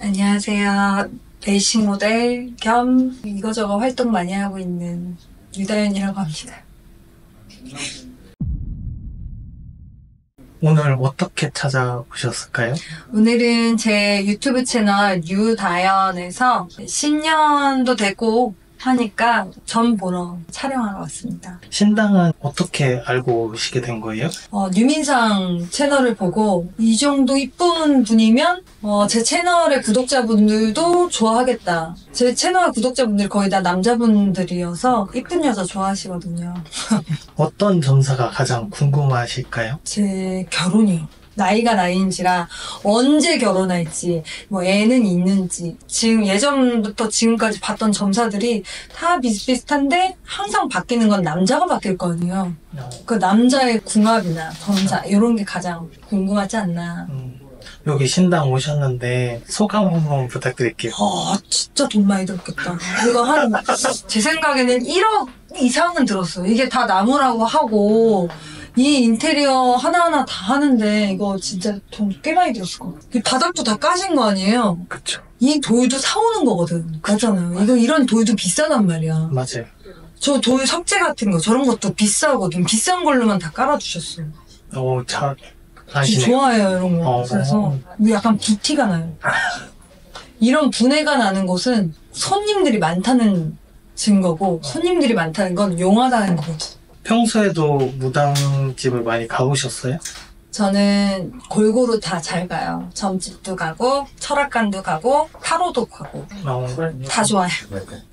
안녕하세요. 레이싱 모델 겸 이거저거 활동 많이 하고 있는 유다현이라고 합니다. 오늘 어떻게 찾아오셨을까요? 오늘은 제 유튜브 채널 유다현에서 신년도 되고 하니까 점 보러 촬영하러 왔습니다. 신당은 어떻게 알고 오시게 된 거예요? 유민상 채널을 보고 이 정도 이쁜 분이면 제 채널의 구독자분들도 좋아하겠다. 제 채널 구독자분들 거의 다 남자분들이어서 이쁜 여자 좋아하시거든요. 어떤 점사가 가장 궁금하실까요? 제 결혼이요. 나이가 나이인지라 언제 결혼할지, 뭐 애는 있는지, 지금 예전부터 지금까지 봤던 점사들이 다 비슷비슷한데 항상 바뀌는 건 남자가 바뀔 거 아니에요. 그 남자의 궁합이나 점사 이런 게 가장 궁금하지 않나. 여기 신당 오셨는데 소감 한번 부탁드릴게요. 진짜 돈 많이 들었겠다. 이거 제 생각에는 1억 이상은 들었어요. 이게 다 나무라고 하고 이 인테리어 하나하나 다 하는데 이거 진짜 돈 꽤 많이 들었을 것 같아요. 바닥도 다 까신 거 아니에요? 그쵸. 이 돌도 사오는 거거든. 맞잖아요. 이런 돌도 비싸단 말이야. 맞아요. 저 돌 석재 같은 거 저런 것도 비싸거든. 비싼 걸로만 다 깔아주셨어요. 잘 저 아시네요. 좋아해요 이런 거. 그래서 약간 부티가 나요. 이런 분해가 나는 곳은 손님들이 많다는 증거고 손님들이 많다는 건 용하다는 거거든. 평소에도 무당집을 많이 가보셨어요? 저는 골고루 다 잘 가요. 점집도 가고 철학관도 가고 타로도 가고 다 좋아요.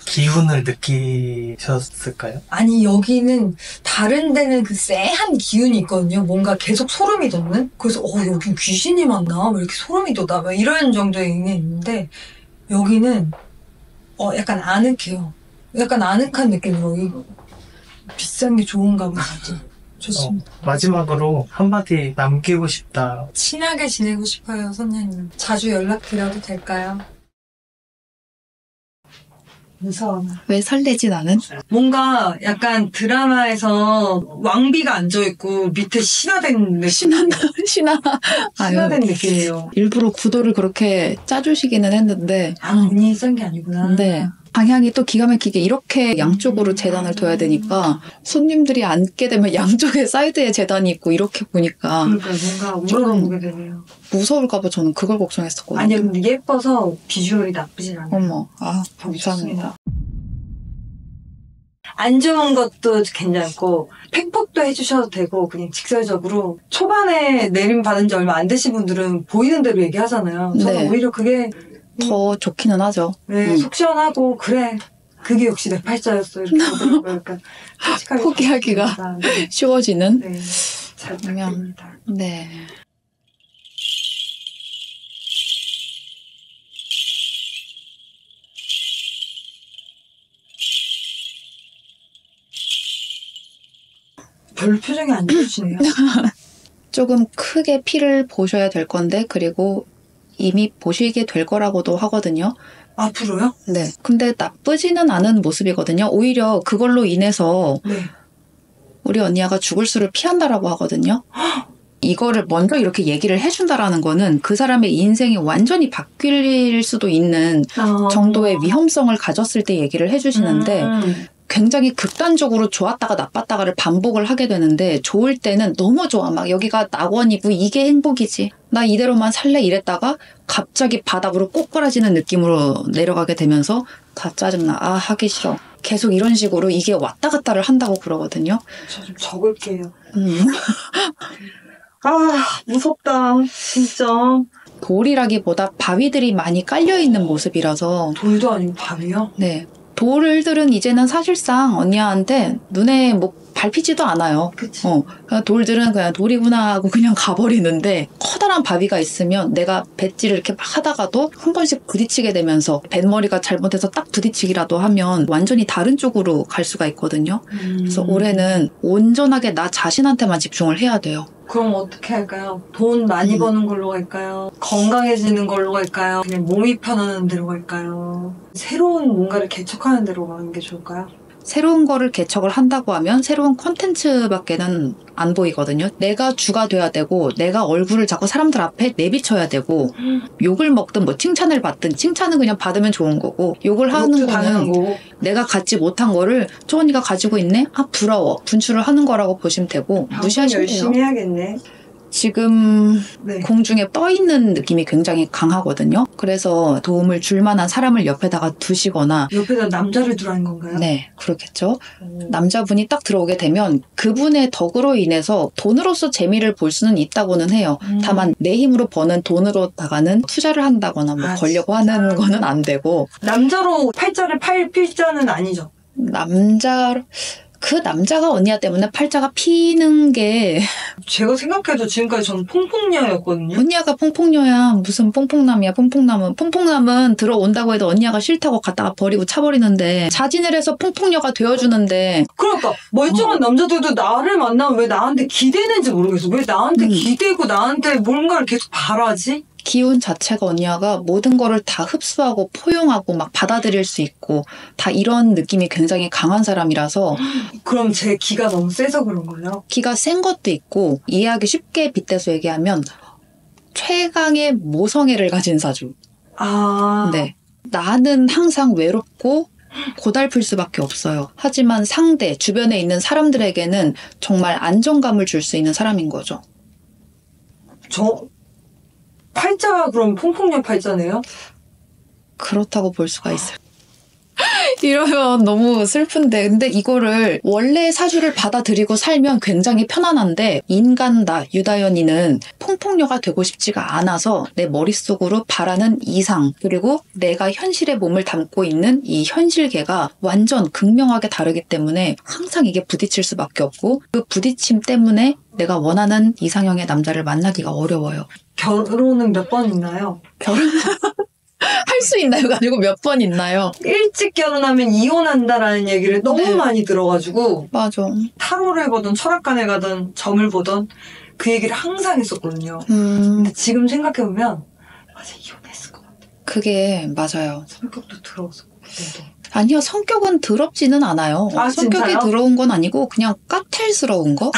기운을 느끼셨을까요? 아니 여기는 다른 데는 그 쎄한 기운이 있거든요. 뭔가 계속 소름이 돋는? 그래서 여기 귀신이 많나? 왜 이렇게 소름이 돋아? 막 이런 정도의 의미가 있는데 여기는 약간 아늑해요. 약간 아늑한 느낌으로 비싼 게 좋은가 보다. 좋습니다. 마지막으로 한마디 남기고 싶다. 친하게 지내고 싶어요, 선녀님. 자주 연락드려도 될까요? 무서워. 왜 설레지 나는? 뭔가 약간 드라마에서 왕비가 앉아있고 밑에 신화된 느낌. 신화된 느낌이에요. 일부러 구도를 그렇게 짜주시기는 했는데 운이 센 게 아니구나. 네. 방향이 또 기가 막히게 이렇게 양쪽으로 재단을 둬야 되니까 손님들이 앉게 되면 양쪽에 사이드에 재단이 있고 이렇게 보니까 그러니까 뭔가 울어보게 되네요. 무서울까 봐 저는 그걸 걱정했었거든요. 아니요, 근데 예뻐서 비주얼이 나쁘진 않아요. 어머, 감사합니다. 안 좋은 것도 괜찮고 팩폭도 해주셔도 되고 그냥 직설적으로 초반에 내림 받은 지 얼마 안 되신 분들은 보이는 대로 얘기하잖아요. 저는 네. 오히려 그게 더 좋기는 하죠. 속 시원하고 그래 그게 역시 내 팔자였어 이렇게 약간 솔직하게 포기하기가 쉬워지는. 네, 잘 부탁드립니다. 네. 별로 표정이 안 좋으시네요. 조금 크게 피를 보셔야 될 건데 그리고 이미 보시게 될 거라고도 하거든요. 앞으로요? 네. 근데 나쁘지는 않은 모습이거든요. 오히려 그걸로 인해서 네. 우리 언니가 죽을 수를 피한다라고 하거든요. 이거를 먼저 이렇게 얘기를 해준다라는 거는 그 사람의 인생이 완전히 바뀔 수도 있는 정도의 위험성을 가졌을 때 얘기를 해주시는데 굉장히 극단적으로 좋았다가 나빴다가를 반복을 하게 되는데 좋을 때는 너무 좋아. 막 여기가 낙원이고 이게 행복이지. 나 이대로만 살래 이랬다가 갑자기 바닥으로 꼬꾸라지는 느낌으로 내려가게 되면서 다 짜증나. 하기 싫어. 계속 이런 식으로 이게 왔다 갔다를 한다고 그러거든요. 저 좀 적을게요. 무섭다. 진짜. 돌이라기보다 바위들이 많이 깔려있는 모습이라서. 돌도 아니고 바위요? 네. 돌들은 이제는 사실상 언니한테 눈에 밟히지도 않아요. 그치. 돌들은 그냥 돌이구나 하고 그냥 가버리는데 커다란 바위가 있으면 내가 뱃질을 이렇게 막 하다가도 한 번씩 부딪히게 되면서 뱃머리가 잘못해서 딱 부딪히기라도 하면 완전히 다른 쪽으로 갈 수가 있거든요. 그래서 올해는 온전하게 나 자신한테만 집중을 해야 돼요. 그럼 어떻게 할까요? 돈 많이 버는 걸로 갈까요? 건강해지는 걸로 갈까요? 그냥 몸이 편안한 데로 갈까요? 새로운 뭔가를 개척하는 데로 가는 게 좋을까요? 새로운 거를 개척을 한다고 하면 새로운 콘텐츠밖에는 안 보이거든요. 내가 주가 돼야 되고 내가 얼굴을 자꾸 사람들 앞에 내비쳐야 되고 욕을 먹든 뭐 칭찬을 받든 칭찬은 그냥 받으면 좋은 거고 욕을 하는 거는 내가 갖지 못한 거를 저 언니가 가지고 있네? 아 부러워. 분출을 하는 거라고 보시면 되고 무시하시면 돼요. 열심히 해야겠네. 지금 네. 공중에 떠있는 느낌이 굉장히 강하거든요. 그래서 도움을 줄 만한 사람을 옆에다가 두시거나 옆에다 남자를 두라는 건가요? 네, 그렇겠죠. 남자분이 딱 들어오게 되면 그분의 덕으로 인해서 돈으로서 재미를 볼 수는 있다고는 해요. 다만 내 힘으로 버는 돈으로다가는 투자를 한다거나 뭐 걸려고 하는 거는 안 되고. 남자로 팔자를 팔 필자는 아니죠? 그 남자가 언니야 때문에 팔자가 피는 게 제가 생각해도 지금까지 저는 퐁퐁녀였거든요. 언니야가 퐁퐁녀야. 무슨 퐁퐁남이야. 퐁퐁남은 들어온다고 해도 언니야가 싫다고 갖다가 버리고 차버리는데 자진을 해서 퐁퐁녀가 되어주는데 그러니까 멀쩡한 남자들도 나를 만나면 왜 나한테 기대는지 모르겠어. 왜 나한테 기대고 나한테 뭔가를 계속 바라지? 기운 자체가 언니야가 모든 거를 다 흡수하고 포용하고 막 받아들일 수 있고 다 이런 느낌이 굉장히 강한 사람이라서 그럼 제 기가 너무 세서 그런 거예요? 기가 센 것도 있고 이해하기 쉽게 빗대서 얘기하면 최강의 모성애를 가진 사주. 아. 네. 나는 항상 외롭고 고달플 수밖에 없어요. 하지만 상대, 주변에 있는 사람들에게는 정말 안정감을 줄 수 있는 사람인 거죠. 팔자가 그럼 퐁퐁녀 팔자네요? 그렇다고 볼 수가 있어요. 이러면 너무 슬픈데 근데 이거를 원래 사주를 받아들이고 살면 굉장히 편안한데 인간다 유다연이는 퐁퐁녀가 되고 싶지가 않아서 내 머릿속으로 바라는 이상 그리고 내가 현실에 몸을 담고 있는 이 현실계가 완전 극명하게 다르기 때문에 항상 이게 부딪힐 수밖에 없고 그 부딪힘 때문에 내가 원하는 이상형의 남자를 만나기가 어려워요. 결혼은 몇 번 있나요? 할 수 있나요가 아니고 몇 번 있나요? 일찍 결혼하면 이혼한다라는 얘기를 너무 네. 많이 들어가지고 맞아. 타로를 보던 철학관에 가던 점을 보던 그 얘기를 항상 했었거든요. 근데 지금 생각해보면 맞아 이혼했을 것 같아. 그게 맞아요. 성격도 더러워서. 아니요, 성격은 더럽지는 않아요. 아, 성격이 진짜요? 더러운 건 아니고 그냥 까탈스러운 거?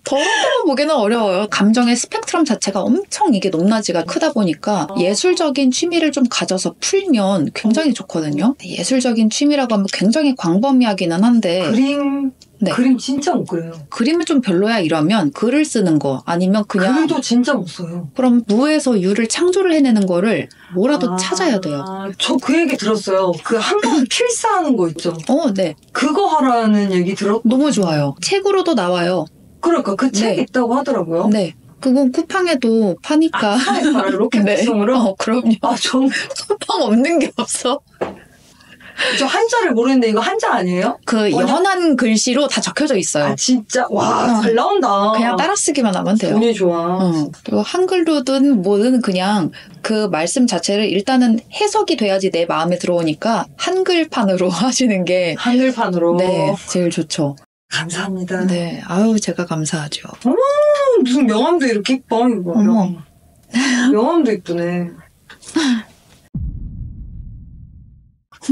더럽다고 보기는 어려워요. 감정의 스펙트럼 자체가 엄청 이게 높낮이가 크다 보니까 예술적인 취미를 좀 가져서 풀면 굉장히 좋거든요. 예술적인 취미라고 하면 굉장히 광범위하기는 한데 그림 진짜 못 그려요. 그림은 좀 별로야 이러면 글을 쓰는 거 아니면 그냥 글도 진짜 못 써요. 그럼 무에서 유를 창조를 해내는 거를 뭐라도 찾아야 돼요. 저 그 얘기 들었어요. 그 한 번 필사하는 거 있죠. 네. 그거 하라는 얘기 들었고 너무 좋아요. 책으로도 나와요. 그러니까 그 책 네. 있다고 하더라고요. 네. 그건 쿠팡에도 파니까. 로켓송으로? 네. 그럼요. 전 쿠팡 없는 게 없어. 저 한자를 모르는데 이거 한자 아니에요? 그 연한 글씨로 다 적혀져 있어요. 진짜? 와, 잘 나온다. 그냥 따라 쓰기만 하면 돼요. 운이 좋아. 그리고 한글로든 뭐든 그냥 그 말씀 자체를 일단은 해석이 돼야지 내 마음에 들어오니까 한글판으로 하시는 게 한글판으로? 네, 제일 좋죠. 감사합니다. 네, 아유 제가 감사하죠. 무슨 명함도 이렇게 이뻐 이거. 어머. 명함도 이쁘네.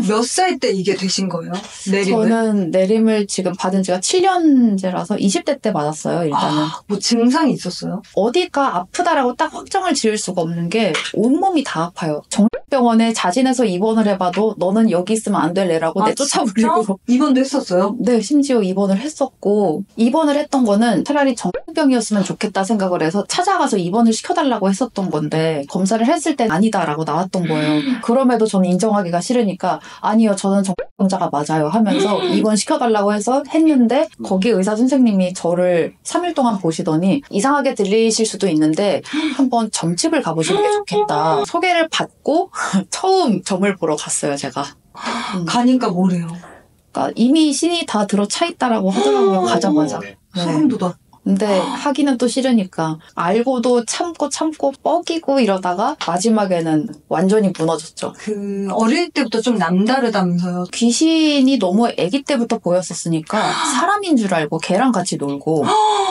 몇 살 때 이게 되신 거예요? 내림을? 저는 내림을 지금 받은 지가 7년째라서 20대 때 받았어요, 일단은. 뭐 증상이 있었어요? 어디가 아프다라고 딱 확정을 지을 수가 없는 게 온몸이 다 아파요. 정신병원에 자진해서 입원을 해봐도 너는 여기 있으면 안 될래라고 내쫓아버리고. 진짜? 입원도 했었어요? 네, 심지어 입원을 했었고 입원을 했던 거는 차라리 정신병이었으면 좋겠다 생각을 해서 찾아가서 입원을 시켜달라고 했었던 건데 검사를 했을 때 아니다라고 나왔던 거예요. 그럼에도 저는 인정하기가 싫으니까 아니요, 저는 정신병자가 맞아요 하면서 입원시켜달라고 해서 했는데 거기 의사 선생님이 저를 3일 동안 보시더니 이상하게 들리실 수도 있는데 한번 점집을 가보시는 게 좋겠다. 소개를 받고 처음 점을 보러 갔어요, 제가. 가니까 뭐래요? 그러니까 이미 신이 다 들어차 있다라고 하더라고요, 가자마자. 소름 돋아. 근데 하기는 또 싫으니까 알고도 참고 뻐기고 이러다가 마지막에는 완전히 무너졌죠. 그 어릴 때부터 좀 남다르다면서요. 귀신이 너무 아기 때부터 보였었으니까 사람인 줄 알고 걔랑 같이 놀고.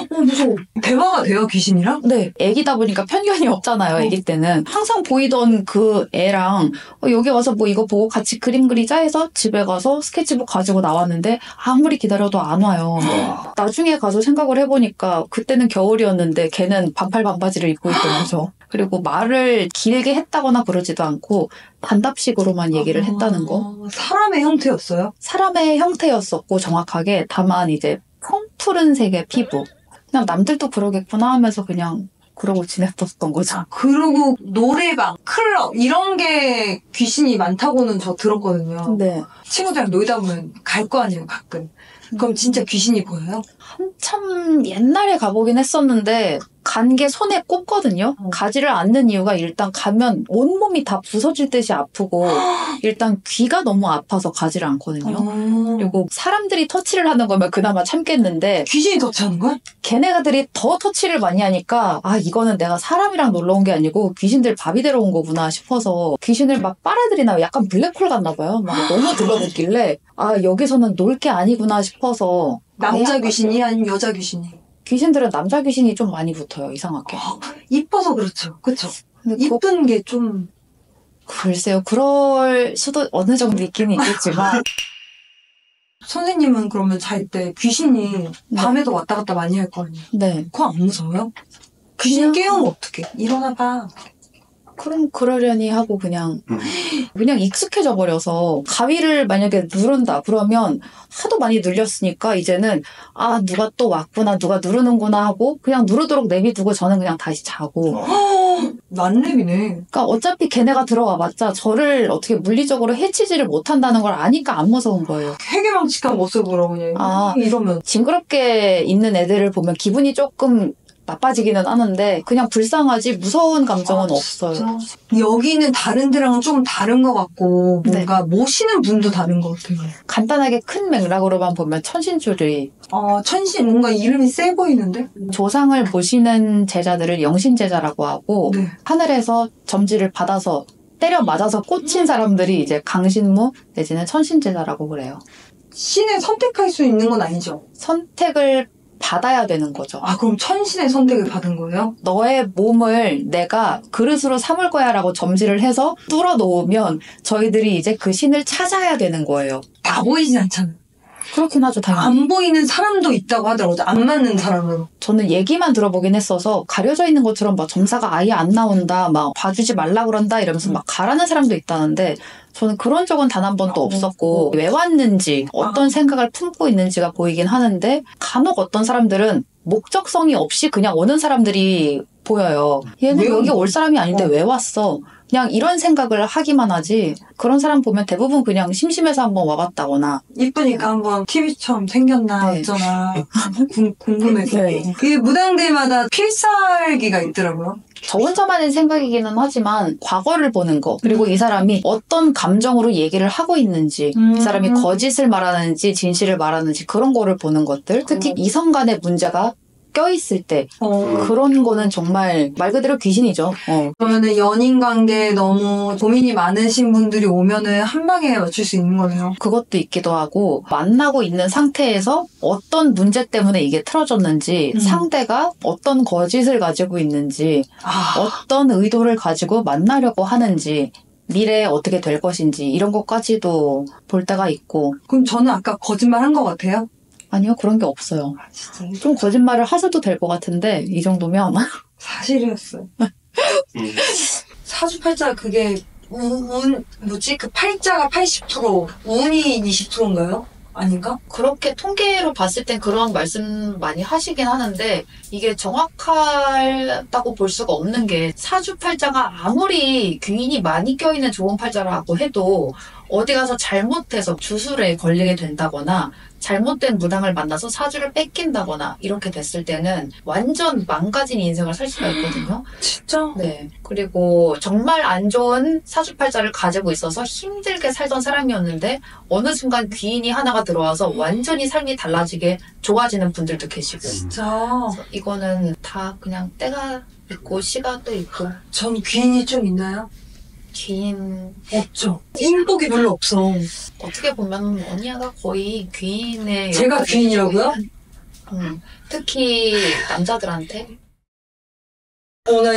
무서워. 대화가 돼요, 귀신이랑? 네, 아기다 보니까 편견이 없잖아요. 아기 때는 항상 보이던 그 애랑 여기 와서 뭐 이거 보고 같이 그림 그리자 해서 집에 가서 스케치북 가지고 나왔는데 아무리 기다려도 안 와요. 나중에 가서 생각을 해보니까 그때는 겨울이었는데 걔는 반팔 반바지를 입고 있던 거죠. 그리고 말을 길게 했다거나 그러지도 않고 단답식으로만 얘기를 했다는 거. 사람의 형태였어요? 사람의 형태였었고 정확하게 다만 이제 푸른색의 피부. 그냥 남들도 그러겠구나 하면서 그냥 그러고 지냈었던 거죠. 그리고 노래방, 클럽 이런 게 귀신이 많다고는 저 들었거든요. 네. 친구들이랑 놀다 보면 갈 거 아니에요, 가끔. 그럼 진짜 귀신이 보여요? 한참 옛날에 가보긴 했었는데 간 게 손에 꼽거든요. 가지를 않는 이유가 일단 가면 온몸이 다 부서질 듯이 아프고 일단 귀가 너무 아파서 가지를 않거든요. 그리고 사람들이 터치를 하는 거면 그나마 참겠는데 귀신이 터치하는 거야? 걔네가들이 더 터치를 많이 하니까 이거는 내가 사람이랑 놀러 온 게 아니고 귀신들 밥이 되러 온 거구나 싶어서 귀신을 막 빨아들이나 약간 블랙홀 같나 봐요. 막 너무 들러붙길래 여기서는 놀 게 아니구나 싶어서 남자 귀신이 아니면 여자 귀신이? 귀신들은 남자 귀신이 좀 많이 붙어요. 이상하게. 이뻐서 그렇죠. 그쵸? 근데 이쁜 게 좀... 글쎄요. 그럴 수도 어느 정도 있긴 있겠지만 선생님은 그러면 잘 때 귀신이 밤에도 왔다 갔다 많이 할 거 아니에요? 네. 그거 안 무서워요? 귀신 깨우면 어떡해? 일어나봐. 그럼 그러려니 하고 그냥 익숙해져 버려서 가위를 만약에 누른다 그러면 하도 많이 눌렸으니까 이제는 누가 또 왔구나 누가 누르는구나 하고 그냥 누르도록 내비두고 저는 그냥 다시 자고. 만렙이네. 그러니까 어차피 걔네가 들어와봤자 저를 어떻게 물리적으로 해치지를 못한다는 걸 아니까 안 무서운 거예요. 해괴망측한 모습으로 그냥 이러면 징그럽게 있는 애들을 보면 기분이 조금 나빠지기는 하는데 그냥 불쌍하지 무서운 감정은 없어요. 여기는 다른 데랑은 조금 다른 것 같고 뭔가 모시는 분도 다른 것 같아요. 간단하게 큰 맥락으로만 보면 천신줄이 천신 뭔가 이름이 세 보이는데? 조상을 모시는 제자들을 영신제자라고 하고 네. 하늘에서 점지를 받아서 때려 맞아서 꽂힌 사람들이 이제 강신무 내지는 천신제자라고 그래요. 신을 선택할 수 있는 건 아니죠? 선택을 받아야 되는 거죠. 그럼 천신의 선택을 받은 거예요? 너의 몸을 내가 그릇으로 삼을 거야 라고 점지를 해서 뚫어 놓으면 저희들이 이제 그 신을 찾아야 되는 거예요. 다 보이진 않잖아. 그렇긴 하죠, 당연히. 안 보이는 사람도 있다고 하더라고요. 안 맞는 사람은. 저는 얘기만 들어보긴 했어서 가려져 있는 것처럼 막 점사가 아예 안 나온다, 막 봐주지 말라 그런다 이러면서 막 가라는 사람도 있다는데 저는 그런 적은 단 한 번도 없었고 왜 왔는지 어떤 생각을 품고 있는지가 보이긴 하는데 간혹 어떤 사람들은 목적성이 없이 그냥 오는 사람들이 보여요. 얘는 여기 올 사람이 아닌데 왜 왔어? 그냥 이런 생각을 하기만 하지 그런 사람 보면 대부분 그냥 심심해서 한번 와봤다거나 이쁘니까 한번 TV처럼 생겼나 어쩌나 궁금해서. 네. 이게 무당들마다 필살기가 있더라고요. 저 혼자만의 생각이기는 하지만 과거를 보는 거 그리고 이 사람이 어떤 감정으로 얘기를 하고 있는지 이 사람이 거짓을 말하는지 진실을 말하는지 그런 거를 보는 것들 특히 이성 간의 문제가 껴있을 때 그런 거는 정말 말 그대로 귀신이죠. 그러면은 연인 관계에 너무 고민이 많으신 분들이 오면은 한 방에 맞출 수 있는 거네요. 그것도 있기도 하고 만나고 있는 상태에서 어떤 문제 때문에 이게 틀어졌는지 상대가 어떤 거짓을 가지고 있는지 어떤 의도를 가지고 만나려고 하는지 미래에 어떻게 될 것인지 이런 것까지도 볼 때가 있고. 그럼 저는 아까 거짓말 한 것 같아요? 아니요, 그런 게 없어요. 진짜 좀 거짓말을 하셔도 될 것 같은데 이 정도면 사실이었어요. 사주팔자 그게 뭐지? 그 팔자가 80% 운이 20%인가요? 아닌가? 그렇게 통계로 봤을 땐 그런 말씀 많이 하시긴 하는데 이게 정확하다고 볼 수가 없는 게 사주팔자가 아무리 귀인이 많이 껴있는 좋은 팔자라고 해도 어디 가서 잘못해서 주술에 걸리게 된다거나 잘못된 무당을 만나서 사주를 뺏긴다거나 이렇게 됐을 때는 완전 망가진 인생을 살 수가 있거든요. 진짜? 네. 그리고 정말 안 좋은 사주팔자를 가지고 있어서 힘들게 살던 사람이었는데 어느 순간 귀인이 하나가 들어와서 완전히 삶이 달라지게 좋아지는 분들도 계시고. 진짜. 그래서 이거는 다 그냥 때가 있고 시간도 있고. 전 귀인이 좀 있나요? 귀인 없죠. 인복이 별로 없어. 어떻게 보면 언니가 거의 귀인의 제가 역할을 귀인이라고요? 해주고 있는, 특히 남자들한테 나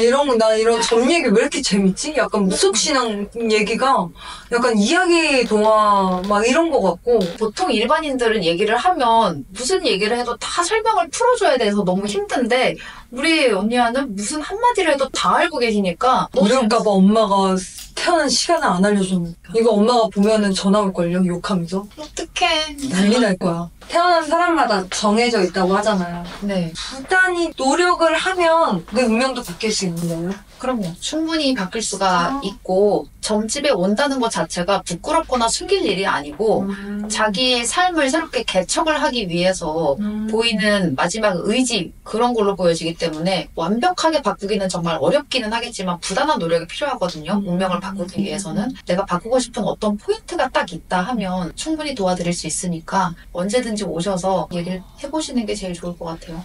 이런 전 얘기 왜 이렇게 재밌지? 약간 무속신앙 얘기가 약간 이야기 동화 막 이런 거 같고. 보통 일반인들은 얘기를 하면 무슨 얘기를 해도 다 설명을 풀어줘야 돼서 너무 힘든데 우리 언니와는 무슨 한마디를 해도 다 알고 계시니까 이럴까봐 엄마가 태어난 시간을 안 알려줬으니까. 이거 엄마가 보면은 전화 올걸요? 욕하면서. 어떡해. 난리 날 거야. 태어난 사람마다 정해져 있다고 하잖아요. 네. 부단히 노력을 하면 내 운명도 바뀔 수 있는 거예요. 그럼요. 충분히 바뀔 수가 있고 점집에 온다는 것 자체가 부끄럽거나 숨길 일이 아니고 자기의 삶을 새롭게 개척을 하기 위해서 보이는 마지막 의지 그런 걸로 보여지기 때문에 완벽하게 바꾸기는 정말 어렵기는 하겠지만 부단한 노력이 필요하거든요. 운명을 바꾸기 위해서는. 내가 바꾸고 싶은 어떤 포인트가 딱 있다 하면 충분히 도와드릴 수 있으니까 언제든지 오셔서 얘기를 해보시는 게 제일 좋을 것 같아요.